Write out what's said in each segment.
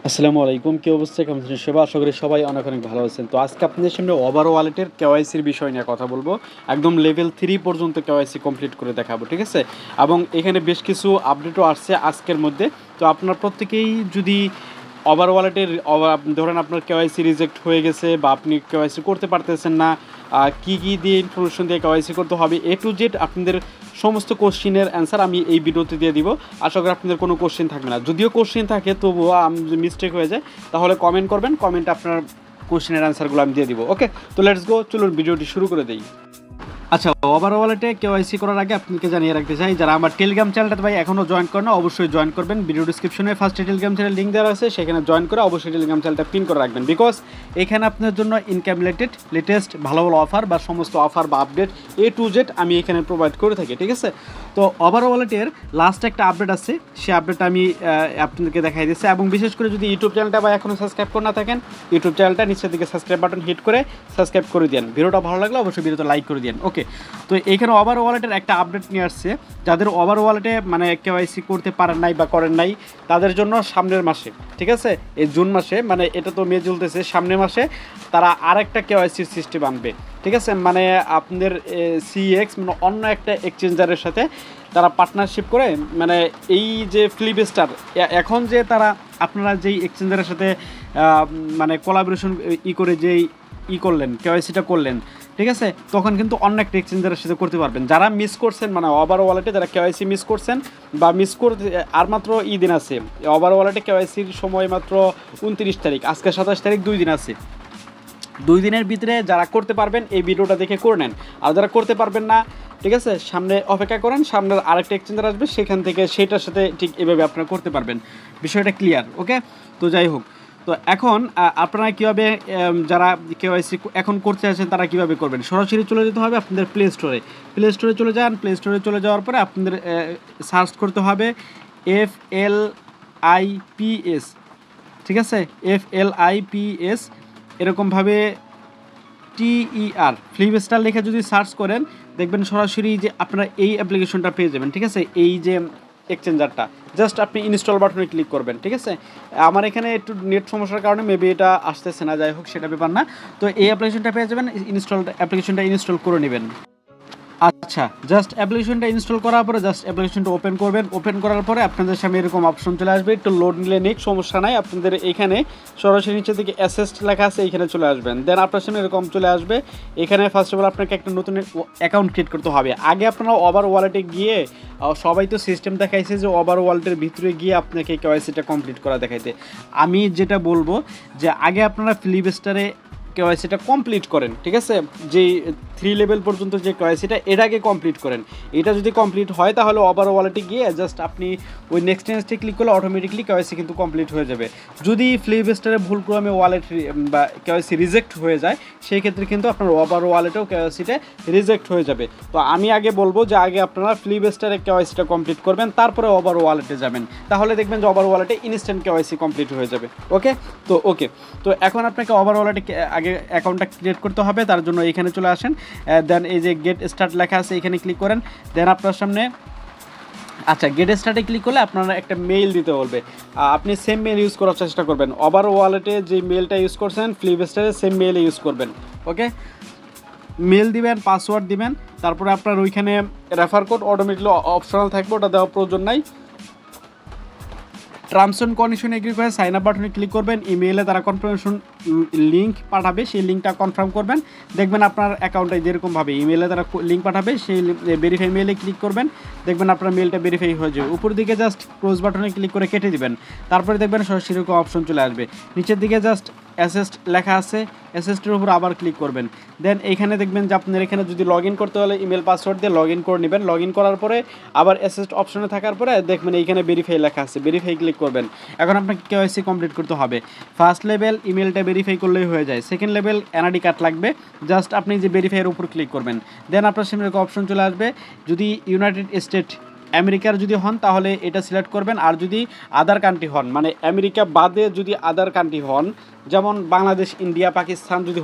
আসসালামু আলাইকুম, কি অবস্থা, কেমন আছেন সবাই? আশা করি সবাই অনেক অনেক ভালো আছেন। তো আজকে আপনাদের সামনে ওভার ওয়ালেটের কেওয়াইসির বিষয় নিয়ে কথা বলবো। একদম লেভেল 3 পর্যন্ত কেওয়াইসি কমপ্লিট করে দেখাবো, ঠিক আছে? এবং এখানে বেশ কিছু আপডেটও আসছে আজকের মধ্যে। তো আপনার প্রত্যেকেই যদি ওভার ওয়ালেটের ধরেন আপনার কেওয়াইসি রিজেক্ট হয়ে গেছে বা আপনি কেওয়াইসি করতে পারতেছেন না, কী কী দিয়ে ইনফরমেশন দিয়ে কেওয়াইসি করতে হবে, এ টু জেড আপনাদের সমস্ত কোশ্চিনের অ্যান্সার আমি এই ভিডিওতে দিয়ে দিব। আশা করি আপনাদের কোনো কোশ্চেন থাকবে না। যদিও কোশ্চেন থাকে তবুও যদি মিস্টেক হয়ে যায় তাহলে কমেন্ট করবেন, কমেন্টে আপনার কোশ্চেনের অ্যান্সারগুলো আমি দিয়ে দিব। ওকে, তো লেটস গো, চলুন ভিডিওটি শুরু করে দেই। আচ্ছা, ওভার ওয়ালেটে কেওয়াইসি করার আগে আপনাকে জানিয়ে রাখতে চাই, যারা আমার টেলিগ্রাম চ্যানেলটা ভাই এখনও জয়েন করেন না, অবশ্যই জয়েন করবেন। ভিডিও ডিসক্রিপশনে ফার্স্টে টেলিগ্রাম চ্যানেল লিঙ্ক দেওয়া আছে, সেখানে জয়েন করে অবশ্যই টেলিগ্রাম চ্যানেলটা পিন করে রাখবেন। বিকজ এখানে আপনার জন্য ইনকাম রিলেটেড লেটেস্ট ভালো ভালো অফার বা সমস্ত অফার বা আপডেট এ টু জেড আমি এখানে প্রোভাইড করে থাকি, ঠিক আছে? তো ওভার ওয়ালেটের লাস্ট একটা আপডেট আছে, সেই আপডেটটা আমি আপনাদেরকে দেখাই দিচ্ছি। এবং বিশেষ করে যদি ইউটিউব চ্যানেলটা বা এখনও সাবস্ক্রাইব করে না থাকেন, ইউটিউব চ্যানেলটা নিচের দিকে সাবস্ক্রাইব বাটন হিট করে সাবস্ক্রাইব করে দেন। ভিডিওটা ভালো লাগলে অবশ্যই ভিডিওতে লাইক করে দেন। ওকে, তো এখানে ওভার ওয়ালেটের একটা আপডেট নিয়ে আসছে। যাদের ওভার ওয়ালেটে মানে কেওয়াইসি করতে পারেন নাই বা করেন নাই, তাদের জন্য সামনের মাসে, ঠিক আছে, এই জুন মাসে, মানে এটা তো মে চলতেছে, সামনের মাসে তারা আরেকটা কেওয়াইসির সিস্টেম আনবে, ঠিক আছে? মানে আপনাদের সিএক্স মানে অন্য একটা এক্সচেঞ্জারের সাথে তারা পার্টনারশিপ করে, মানে এই যে ফ্লিপস্টার এখন যে তারা আপনারা যেই এক্সচেঞ্জারের সাথে মানে কোলাবোরেশন করে যেই করলেন, কেওয়াইসিটা করলেন, ঠিক আছে, তখন কিন্তু অন্য একটা এক্সচেঞ্জারের সাথে করতে পারবেন। যারা মিস করছেন, মানে ওভার ওয়ালেটে যারা কেওয়াইসি মিস করছেন বা মিস করতে আর মাত্র দিন আছে, ওভার ওয়ালেটে কেওয়াইসির সময় মাত্র 29 তারিখ, আজকে 27 তারিখ, 2 দিন আছে। 2 দিনের ভিতরে যারা করতে পারবেন এই ভিডিওটা দেখে করে নেন। আর যারা করতে পারবেন না, ঠিক আছে, সামনে অপেক্ষা করেন, সামনে আরেকটা এক্সচেঞ্জার আসবে, সেখান থেকে সেটার সাথে ঠিক এভাবে আপনারা করতে পারবেন। বিষয়টা ক্লিয়ার? ওকে, তো যাই হোক, তো এখন আপনারা কীভাবে যারা কেওয়াইসি এখন করতে আছেন তারা কীভাবে করবেন? সরাসরি চলে যেতে হবে আপনাদের প্লে স্টোরে চলে যান। প্লে স্টোরে চলে যাওয়ার পরে আপনাদের সার্চ করতে হবে FLIPS, ঠিক আছে, FLIPS এরকমভাবে TER ফ্লিপস্টার লিখে যদি সার্চ করেন, দেখবেন সরাসরি যে আপনারা এই অ্যাপ্লিকেশনটা পেয়ে যাবেন, ঠিক আছে? এই যে এক্সচেঞ্জারটা, জাস্ট আপনি ইনস্টল বাটনে ক্লিক করবেন, ঠিক আছে? আমার এখানে একটু নেট সমস্যার কারণে মেবি এটা আসতেছে না, যাই হোক সেটা ব্যাপার না। তো এই অ্যাপ্লিকেশনটা পেয়ে যাবেন, অ্যাপ্লিকেশনটা ইনস্টল করে নেবেন। আচ্ছা, জাস্ট অ্যাপ্লিকেশনটা ইনস্টল করার পরে জাস্ট অ্যাপ্লিকেশনটা ওপেন করবেন। ওপেন করার পরে আপনাদের সামনে এরকম অপশন চলে আসবে, একটু লোড নিলে নিক, সমস্যা নাই। আপনাদের এখানে সরাসরি নিচে থেকে অ্যাসেস্ট লেখা আছে, এইখানে চলে আসবেন। দেন আপনার সামনে এরকম চলে আসবে। এখানে ফার্স্ট অফ অল আপনাকে একটা নতুন অ্যাকাউন্ট ক্রিয়েট করতে হবে। আগে আপনারা ওভার ওয়ালেটে গিয়ে, সবাই তো সিস্টেম দেখাইছে যে ওভার ওয়ালেটের ভিতরে গিয়ে আপনাকে কেওয়াইসিটা কমপ্লিট করা দেখাইতে। আমি যেটা বলবো যে আগে আপনারা ফ্লিপস্টারে কেওয়াইসিটা কমপ্লিট করেন, ঠিক আছে? যেই 3 লেভেল পর্যন্ত যে কেওয়াইসিটা, এর আগে কমপ্লিট করেন। এটা যদি কমপ্লিট হয় তাহলে ওভার ওয়ালেটে গিয়ে জাস্ট আপনি ওই নেক্সট ক্লিক করলে অটোমেটিকলি কেওয়াইসি কিন্তু কমপ্লিট হয়ে যাবে। যদি ফ্লিপস্টারে ভুলক্রমে ওয়ালেট বা কেওয়াইসি রিজেক্ট হয়ে যায়, সেই ক্ষেত্রে কিন্তু আপনার ওভার ওয়ালেটেও কেওয়াইসিটা রিজেক্ট হয়ে যাবে। তো আমি আগে বলবো যে আগে আপনারা ফ্লিপস্টারে কেওয়াইসিটা কমপ্লিট করবেন, তারপরে ওভার ওয়ালেটে যাবেন, তাহলে দেখবেন যে ওভার ওয়ালেটে ইনস্ট্যান্ট কেওয়াইসি কমপ্লিট হয়ে যাবে। ওকে, তো এখন আপনাকে ওভার ওয়ালেটে আগে অ্যাকাউন্টটা ক্রিয়েট করতে হবে। তার জন্য এখানে চলে আসেন, দেন এই যে গেট স্টার্ট লেখা আছে এখানে ক্লিক করেন। দেন আপনার সামনে, আচ্ছা, গেট স্টার্টে ক্লিক করলে আপনারা একটা মেইল দিতে বলবে। আপনি সেম মেইল ইউজ করার চেষ্টা করবেন। ওভার ওয়ালেটে যে মেইলটা ইউজ করছেন ফ্লিপস্টারে সেম মেইল ইউজ করবেন। ওকে, মেল দিবেন, পাসওয়ার্ড দিবেন, তারপরে আপনার ওইখানে রেফার কোড অটোমেটিকলি অপশনাল থাকবে, ওটা দেওয়ার প্রয়োজন নাই। টার্মস অ্যান্ড কন্ডিশন এগ্রি করে সাইন আপ বাটনে ক্লিক করবেন। ইমেইলে তারা কনফার্মেশন লিঙ্ক পাঠাবে, সেই লিঙ্কটা কনফার্ম করবেন। দেখবেন আপনার অ্যাকাউন্টে যেরকমভাবে ইমেইলে তারা লিঙ্ক পাঠাবে, সেই ভেরিফাই মেইলে ক্লিক করবেন, দেখবেন আপনার মেইলটা ভেরিফাই হয়ে যাবে। উপর দিকে জাস্ট ক্লোজ বাটনে ক্লিক করে কেটে দিবেন। তারপরে দেখবেন সরাসরি এরকম অপশন চলে আসবে। নিচের দিকে জাস্ট অ্যাসেস্ট লেখা আছে, অ্যাসেস্টের উপর আবার ক্লিক করবেন। দেন এইখানে দেখবেন যে আপনার এখানে যদি লগ ইন করতে হলে ইমেল পাসওয়ার্ড দিয়ে লগ ইন করে নেবেন। লগ ইন করার পরে আবার অ্যাসেস্ট অপশনে থাকার পরে দেখবেন এইখানে ভেরিফাই লেখা আছে, ভেরিফাই ক্লিক করবেন। এখন আপনাকে কেওয়াইসি কমপ্লিট করতে হবে। ফার্স্ট লেভেল ইমেলটা ভেরিফাই করলেই হয়ে যায়। সেকেন্ড লেভেল এনআইডি কার্ড লাগবে, জাস্ট আপনি যে ভেরিফাইয়ের উপর ক্লিক করবেন। দেন আপনার সামনে একটা অপশন চলে আসবে, যদি ইউনাইটেড স্টেট আমেরিকার যদি হন তাহলে এটা সিলেক্ট করবেন। আর যদি আদার কান্ট্রি হন, মানে আমেরিকা বাদে যদি আদার কান্ট্রি হন, যেমন বাংলাদেশ, ইন্ডিয়া, পাকিস্তান যদি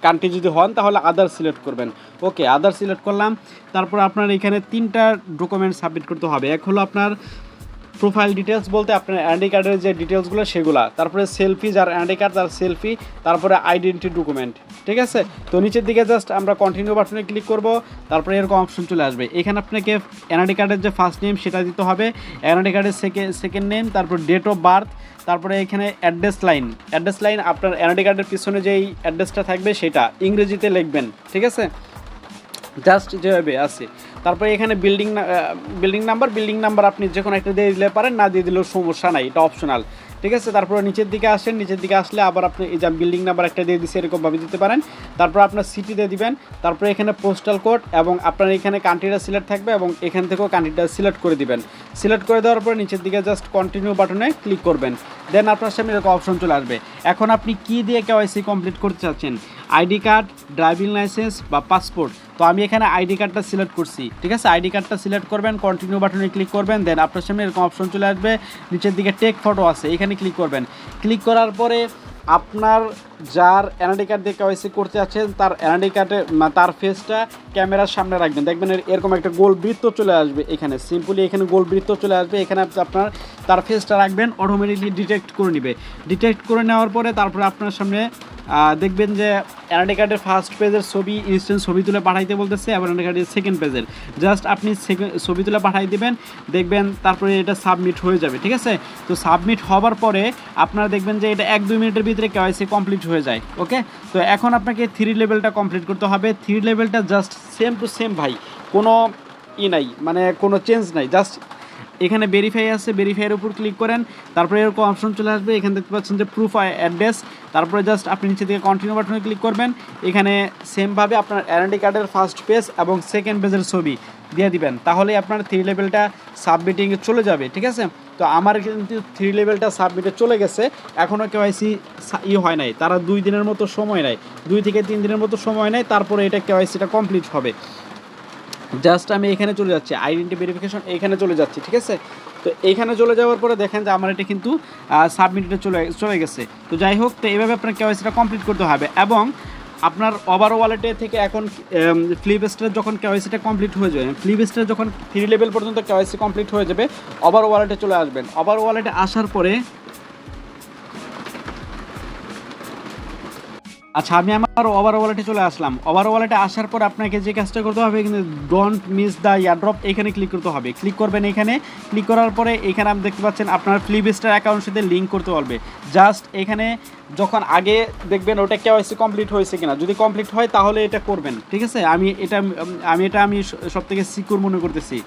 কান্ট্রি যদি হন, তাহলে আদার সিলেক্ট করবেন। ওকে, আদার সিলেক্ট করলাম। তারপর আপনার এখানে 3টা ডকুমেন্ট সাবমিট করতে হবে। এক হলো আপনার প্রোফাইল ডিটেলস বলতে আপনার এনআইডি কার্ডের যে ডিটেলসগুলো সেগুলো, তারপরে সেলফি, যার এনআইডি কার্ড তার সেলফি, তারপরে আইডেন্টি ডকুমেন্ট, ঠিক আছে। তো নিচের দিকে জাস্ট আমরা কন্টিনিউ বাটনে ক্লিক করব, তারপরে এরকম অপশন চলে আসবে। এখানে আপনাকে এনআইডি কার্ডের যে ফার্স্ট নেম সেটা দিতে হবে, এনআইডি কার্ডের সেকেন্ড নেম, তারপর ডেট অফ বার্থ, তারপরে এখানে অ্যাড্রেস লাইন আপনার এনআইডি কার্ডের পিছনে যেই অ্যাড্রেসটা থাকবে সেটা ইংরেজিতে লিখবেন, ঠিক আছে, জাস্ট যেভাবে আছে। তারপরে এখানে বিল্ডিং নাম্বার আপনি যে কোনো একটা দিয়ে দিলে পারেন, না দিয়ে দিলেও সমস্যা নাই, এটা অপশনাল, ঠিক আছে। তারপরে নিচের দিকে আসলে আবার আপনি এই যে বিল্ডিং নাম্বার একটা দিয়ে দিচ্ছে এরকমভাবে দিতে পারেন। তারপর আপনার সিটি দিয়ে দিবেন, তারপরে এখানে পোস্টাল কোড এবং আপনার এখানে কান্ট্রিটা সিলেক্ট থাকবে এবং এখান থেকেও কান্ট্রিটা সিলেক্ট করে দিবেন। সিলেক্ট করে দেওয়ার পরে নিচের দিকে জাস্ট কন্টিনিউ বাটনে ক্লিক করবেন, দেন আপনার সামনে এরকম অপশন চলে আসবে। এখন আপনি কি দিয়ে কেওয়াইসি কমপ্লিট করতে চাচ্ছেন, আইডি কার্ড, ড্রাইভিং লাইসেন্স বা পাসপোর্ট। তো আমি এখানে আইডি কার্ডটা সিলেক্ট করছি, ঠিক আছে। আইডি কার্ডটা সিলেক্ট করবেন, কন্টিনিউ বাটনে ক্লিক করবেন, দেন আপনার সামনে এরকম অপশন চলে আসবে। নিচের দিকে টেক ফটো আছে, এখানে ক্লিক করবেন। ক্লিক করার পরে আপনার যার এনআইডি কার্ড দিয়ে কেওয়াইসি করতে যাচ্ছেন তার এনআইডি কার্ডে তার ফেসটা ক্যামেরার সামনে রাখবেন, দেখবেন এরকম একটা গোল বৃত্ত চলে আসবে। এখানে সিম্পলি এখানে গোল বৃত্ত চলে আসবে, এখানে আপনার তার ফেসটা রাখবেন, অটোমেটিকলি ডিটেক্ট করে নেবে। ডিটেক্ট করে নেওয়ার পরে তারপরে আপনার সামনে দেখবেন যে এনআইডি কার্ডের ফার্স্ট পেজের ছবি ইনস্ট্যান্ট ছবি তুলে পাঠাইতে বলতেছে, এবং এনআইডি কার্ডের সেকেন্ড পেজের জাস্ট আপনি ছবি তুলে পাঠাই দেবেন, দেখবেন তারপরে এটা সাবমিট হয়ে যাবে, ঠিক আছে। তো সাবমিট হওয়ার পরে আপনারা দেখবেন যে এটা 1-2 মিনিটের ভিতরে কেওয়াইসি কমপ্লিট হয়ে যায়, ওকে। তো এখন আপনাকে 3 লেভেলটা কমপ্লিট করতে হবে। 3 লেভেলটা জাস্ট সেম টু সেম ভাই, কোনো নাই, মানে কোনো চেঞ্জ নাই। জাস্ট এখানে ভেরিফাই আছে, ভেরিফাইয়ের উপর ক্লিক করেন, তারপরে এরকম অপশন চলে আসবে। এখানে দেখতে পাচ্ছেন যে প্রুফ অ্যাড্রেস, তারপরে জাস্ট আপনি নিচে থেকে কন্টিনিউ বাটনে ক্লিক করবেন। এখানে সেমভাবে আপনার এনআইডি কার্ডের ফার্স্ট পেজ এবং সেকেন্ড পেজের ছবি দিয়ে দিবেন, তাহলে আপনার 3 লেভেলটা সাবমিটিংয়ে চলে যাবে, ঠিক আছে। তো আমার কিন্তু 3 লেভেলটা সাবমিটে চলে গেছে, এখনও কেওয়াইসি হয় নাই, তারা 2 দিনের মতো সময় নেয়, 2 থেকে 3 দিনের মতো সময় নেয়, তারপরে এটা কেওয়াইসিটা কমপ্লিট হবে। জাস্ট আমি এখানে চলে যাচ্ছি, আইডেন্টি ভেরিফিকেশন এইখানে চলে যাচ্ছি, ঠিক আছে। তো এইখানে চলে যাওয়ার পরে দেখেন যে আমার এটা কিন্তু সাবমিটে চলে গেছে। তো যাই হোক, তো এইভাবে আপনার কেওয়াইসিটা কমপ্লিট করতে হবে। এবং আপনার ওভার ওয়ালেটে থেকে এখন ফ্লিপস্টার যখন কেওয়াইসিটা কমপ্লিট হয়ে যাবে, ফ্লিপস্টার যখন 3 লেভেল পর্যন্ত কেওয়াইসি কমপ্লিট হয়ে যাবে, ওভার ওয়ালেটে চলে আসবেন। ওভার ওয়ালেটে আসার পরে আচ্ছা, আমি আমার ওভার ওয়ালেটে চলে আসলাম। ওভার ওয়ালেটে আসার পর আপনাকে যে কাজটা করতে হবে, কিন্তু ডোন্ট মিস দ্য এয়ারড্রপ এখানে ক্লিক করতে হবে। ক্লিক করবেন, এখানে ক্লিক করার পরে এখানে আপনি দেখতে পাচ্ছেন আপনার ফ্লিপস্টার অ্যাকাউন্টের সাথে লিঙ্ক করতে পারবে। জাস্ট এখানে যখন আগে দেখবেন ওটা কেওয়াইসি কমপ্লিট হয়েছে কিনা, যদি কমপ্লিট হয় তাহলে এটা করবেন, ঠিক আছে। আমি সব থেকে সিকিউর মনে করতেছি।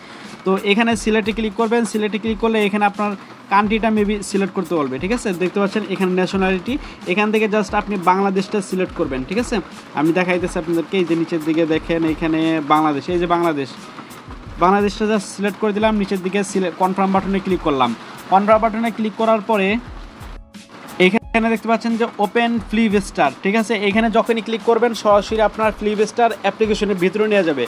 তো এখানে সিলেক্টে ক্লিক করবেন, সিলেক্টে ক্লিক করলে এখানে আপনার কান্ট্রিটা মেবি সিলেক্ট করতে বলবে, ঠিক আছে। দেখতে পাচ্ছেন এখানে ন্যাশনালিটি, এখান থেকে জাস্ট আপনি বাংলাদেশটা সিলেক্ট করবেন, ঠিক আছে। আমি দেখাইতেছি আপনাদেরকে, এই যে নিচের দিকে দেখেন এখানে বাংলাদেশ, এই যে বাংলাদেশটা জাস্ট সিলেক্ট করে দিলাম। নিচের দিকে কনফার্ম বাটনে ক্লিক করলাম। কনফার্ম বাটনে ক্লিক করার পরে এখানে দেখতে পাচ্ছেন যে ওপেন ফ্লিপস্টার, ঠিক আছে। এখানে যখনই ক্লিক করবেন সরাসরি আপনার ফ্লিপস্টার অ্যাপ্লিকেশনের ভিতরে নিয়ে যাবে।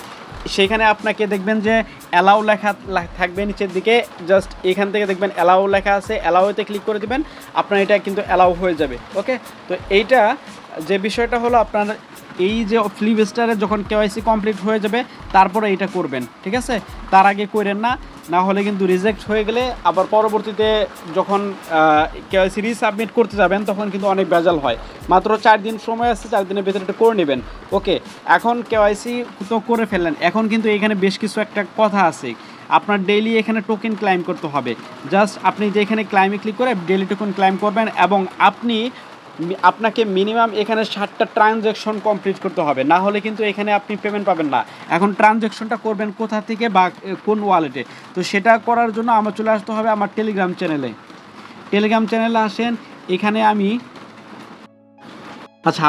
সেখানে আপনাকে দেখবেন যে অ্যালাউ লেখা থাকবে নিচের দিকে, জাস্ট এখান থেকে দেখবেন অ্যালাউ লেখা আছে, অ্যালাউতে ক্লিক করে দিবেন, আপনার এটা কিন্তু অ্যালাউ হয়ে যাবে, ওকে। তো এইটা যে বিষয়টা হলো, আপনার এই যে ফ্লিপস্টারে যখন কেওয়াইসি কমপ্লিট হয়ে যাবে তারপরে এইটা করবেন, ঠিক আছে। তার আগে করেন না, না হলে কিন্তু রিজেক্ট হয়ে গেলে আবার পরবর্তীতে যখন কেওয়াইসি রিসাবমিট করতে যাবেন তখন কিন্তু অনেক ভেজাল হয়। মাত্র 4 দিন সময় আছে, 4 দিনের ভিতরে এটা করে নেবেন, ওকে। এখন কেওয়াইসি তো করে ফেললেন, এখন কিন্তু এখানে বেশ কিছু একটা কথা আছে। আপনার ডেইলি এখানে টোকেন ক্লাইম করতে হবে। জাস্ট আপনি যে এখানে ক্লাইমে ক্লিক করে ডেইলি টোকেন ক্লাইম করবেন, এবং আপনাকে মিনিমাম এখানে 60টা ট্রানজ্যাকশন কমপ্লিট করতে হবে, না হলে কিন্তু এখানে আপনি পেমেন্ট পাবেন না। এখন ট্রানজ্যাকশনটা করবেন কোথা থেকে বা কোন ওয়ালেটে, তো সেটা করার জন্য আমার চলে আসতে হবে আমার টেলিগ্রাম চ্যানেলে আসেন। এখানে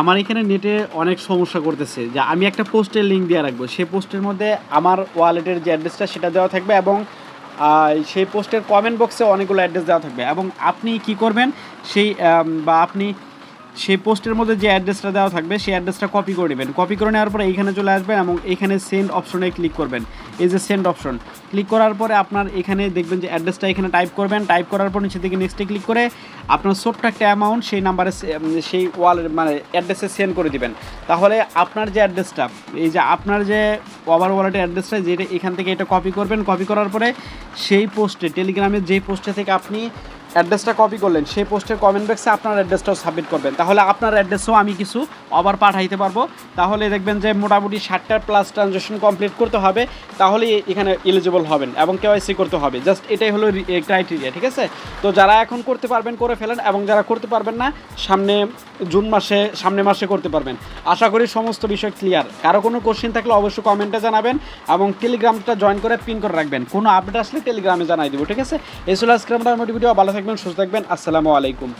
আমার এখানে নেটে অনেক সমস্যা করতেছে, যে আমি একটা পোস্টের লিঙ্ক দিয়ে রাখবো, সেই পোস্টের মধ্যে আমার ওয়ালেটের যে অ্যাড্রেসটা সেটা দেওয়া থাকবে, এবং সেই পোস্টের কমেন্ট বক্সে অনেকগুলো অ্যাড্রেস দেওয়া থাকবে। এবং আপনি কি করবেন, সেই বা আপনি সেই পোস্টের মধ্যে যে অ্যাড্রেসটা দেওয়া থাকবে সেই অ্যাড্রেসটা কপি করে নেবেন। কপি করে নেওয়ার পরে এইখানে চলে আসবেন এবং এইখানে সেন্ড অপশনে ক্লিক করবেন। এই যে সেন্ড অপশন ক্লিক করার পরে আপনার এখানে দেখবেন যে অ্যাড্রেসটা এখানে টাইপ করবেন। টাইপ করার পর নিচে থেকে নেক্সটে ক্লিক করে আপনার ছোট্ট একটা অ্যামাউন্ট সেই নাম্বারে সেই মানে অ্যাড্রেসে সেন্ড করে দিবেন। তাহলে আপনার যে অ্যাড্রেসটা, এই যে আপনার যে ওভার ওয়ালেটের অ্যাড্রেসটা, যেটা এখান থেকে এটা কপি করবেন। কপি করার পরে সেই পোস্টে, টেলিগ্রামের যে পোস্টে থেকে আপনি অ্যাড্রেসটা কপি করলেন সেই পোস্টের কমেন্ট বক্সে আপনার অ্যাড্রেসটাও সাবমিট করবেন। তাহলে আপনার অ্যাড্রেসও আমি কিছু আবার পাঠাইতে পারবো। তাহলে দেখবেন যে মোটামুটি 60টার প্লাস ট্রানজ্যাকশন কমপ্লিট করতে হবে, তাহলে এখানে এলিজিবল হবেন এবং কেওয়াইসি করতে হবে। জাস্ট এটাই হলো ক্রাইটেরিয়া, ঠিক আছে? তো যারা এখন করতে পারবেন করে ফেলেন, এবং যারা করতে পারবেন না সামনে মাসে করতে পারবেন। আশা করি সমস্ত বিষয় ক্লিয়ার। কারো কোনো কোশ্চেন থাকলে অবশ্যই কমেন্টে জানাবেন এবং টেলিগ্রামটা জয়েন করে পিন করে রাখবেন। কোনো আপডেট আসলে টেলিগ্রামে জানাই দেবো, ঠিক আছে? এই ছিল আজকের আমরা ভিডিও। ভালো থাকবেন, সুস্থ থাকবেন। আসসালামু আলাইকুম।